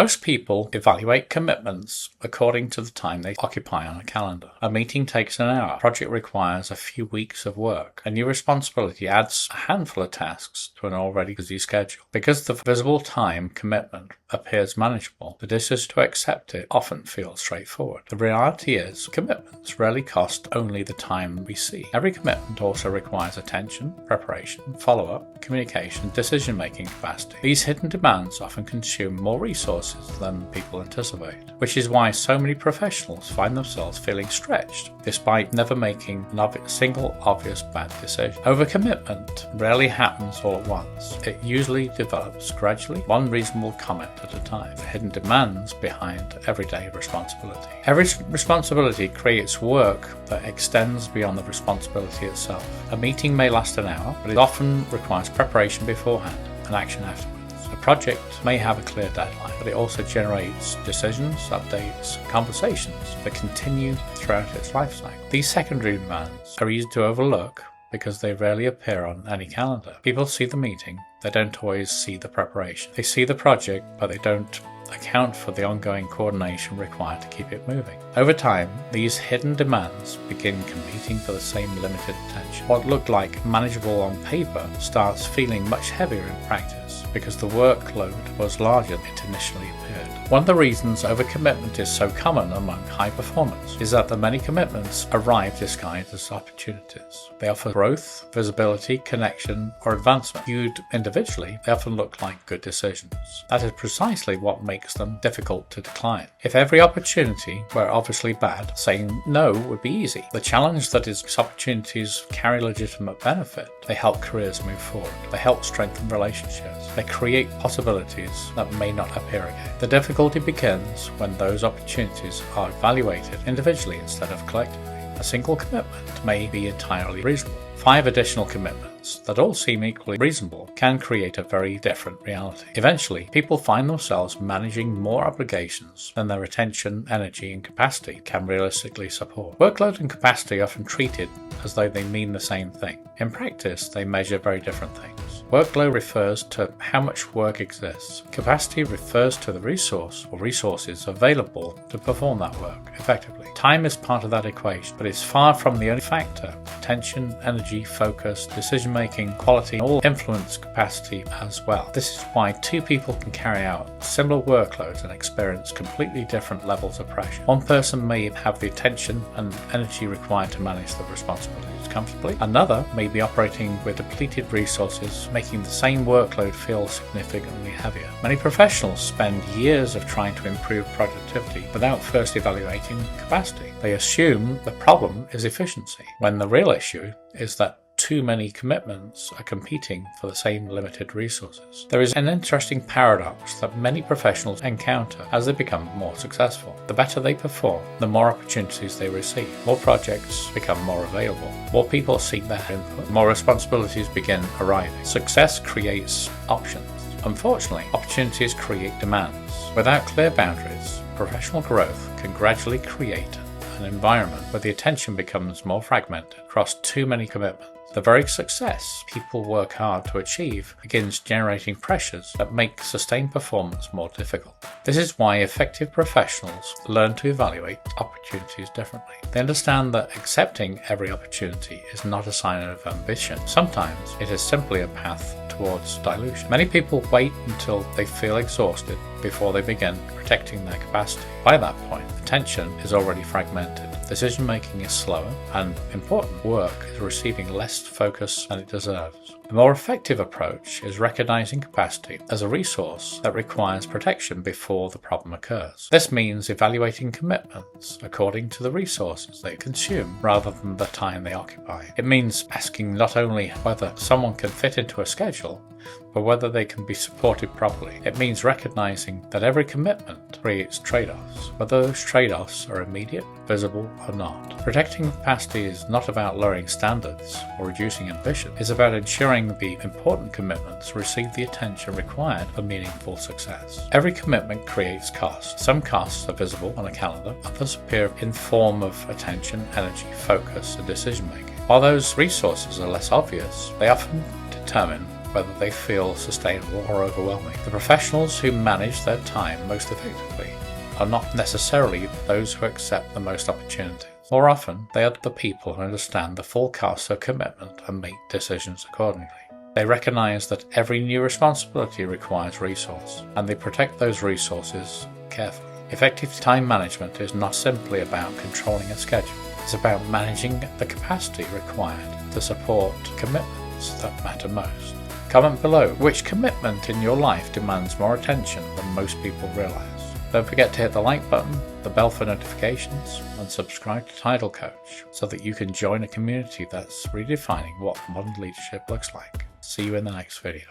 Most people evaluate commitments according to the time they occupy on a calendar. A meeting takes an hour. A project requires a few weeks of work. A new responsibility adds a handful of tasks to an already busy schedule. Because the visible time commitment appears manageable, the decision to accept it often feels straightforward. The reality is, commitments rarely cost only the time we see. Every commitment also requires attention, preparation, follow-up, communication, decision-making capacity. These hidden demands often consume more resources than people anticipate, which is why so many professionals find themselves feeling stretched despite never making a single obvious bad decision. Overcommitment rarely happens all at once. It usually develops gradually, one reasonable comment at a time. The hidden demands behind everyday responsibility. Every responsibility creates work that extends beyond the responsibility itself. A meeting may last an hour, but it often requires preparation beforehand and action afterwards. A project may have a clear deadline, but it also generates decisions, updates, and conversations that continue throughout its life cycle. These secondary demands are easy to overlook because they rarely appear on any calendar. People see the meeting, they don't always see the preparation. They see the project, but they don't account for the ongoing coordination required to keep it moving. Over time, these hidden demands begin competing for the same limited attention. What looked like manageable on paper starts feeling much heavier in practice because the workload was larger than it initially appeared. One of the reasons overcommitment is so common among high performers is that the many commitments arrive disguised as opportunities. They offer growth, visibility, connection, or advancement. Viewed individually, they often look like good decisions. That is precisely what makes them difficult to decline. If every opportunity were obviously bad, saying no would be easy. The challenge that is opportunities carry legitimate benefit. They help careers move forward. They help strengthen relationships. They create possibilities that may not appear again. The difficulty begins when those opportunities are evaluated individually instead of collectively. A single commitment may be entirely reasonable. 5 additional commitments that all seem equally reasonable can create a very different reality. Eventually, people find themselves managing more obligations than their attention, energy, and capacity can realistically support. Workload and capacity are often treated as though they mean the same thing. In practice, they measure very different things. Workload refers to how much work exists. Capacity refers to the resource or resources available to perform that work effectively. Time is part of that equation, but it's far from the only factor. Attention, energy, focus, decision-making, quality all influence capacity as well. This is why 2 people can carry out similar workloads and experience completely different levels of pressure. One person may have the attention and energy required to manage the responsibilities comfortably. Another may be operating with depleted resources, making the same workload feel significantly heavier. Many professionals spend years of trying to improve productivity without first evaluating capacity. They assume the problem is efficiency, when the real issue is that too many commitments are competing for the same limited resources. There is an interesting paradox that many professionals encounter as they become more successful. The better they perform, the more opportunities they receive. More projects become more available. More people seek their input. More responsibilities begin arriving. Success creates options. Unfortunately, opportunities create demands. Without clear boundaries, professional growth can gradually create an environment where the attention becomes more fragmented across too many commitments. The very success people work hard to achieve begins generating pressures that make sustained performance more difficult. This is why effective professionals learn to evaluate opportunities differently. They understand that accepting every opportunity is not a sign of ambition. Sometimes it is simply a path towards dilution. Many people wait until they feel exhausted before they begin protecting their capacity. By that point, attention is already fragmented. Decision-making is slower, and important work is receiving less focus than it deserves. A more effective approach is recognizing capacity as a resource that requires protection before the problem occurs. This means evaluating commitments according to the resources they consume rather than the time they occupy. It means asking not only whether someone can fit into a schedule, but whether they can be supported properly. It means recognizing that every commitment creates trade-offs, whether those trade-offs are immediate, visible, or not. Protecting capacity is not about lowering standards or reducing ambition. It's about ensuring the important commitments receive the attention required for meaningful success. Every commitment creates costs. Some costs are visible on a calendar, others appear in form of attention, energy, focus, and decision-making. While those resources are less obvious, they often determine whether they feel sustainable or overwhelming. The professionals who manage their time most effectively are not necessarily those who accept the most opportunities. More often, they are the people who understand the full cost of commitment and make decisions accordingly. They recognize that every new responsibility requires resource, and they protect those resources carefully. Effective time management is not simply about controlling a schedule. It's about managing the capacity required to support commitments that matter most. Comment below which commitment in your life demands more attention than most people realize. Don't forget to hit the like button, the bell for notifications, and subscribe to TIDAL Coach so that you can join a community that's redefining what modern leadership looks like. See you in the next video.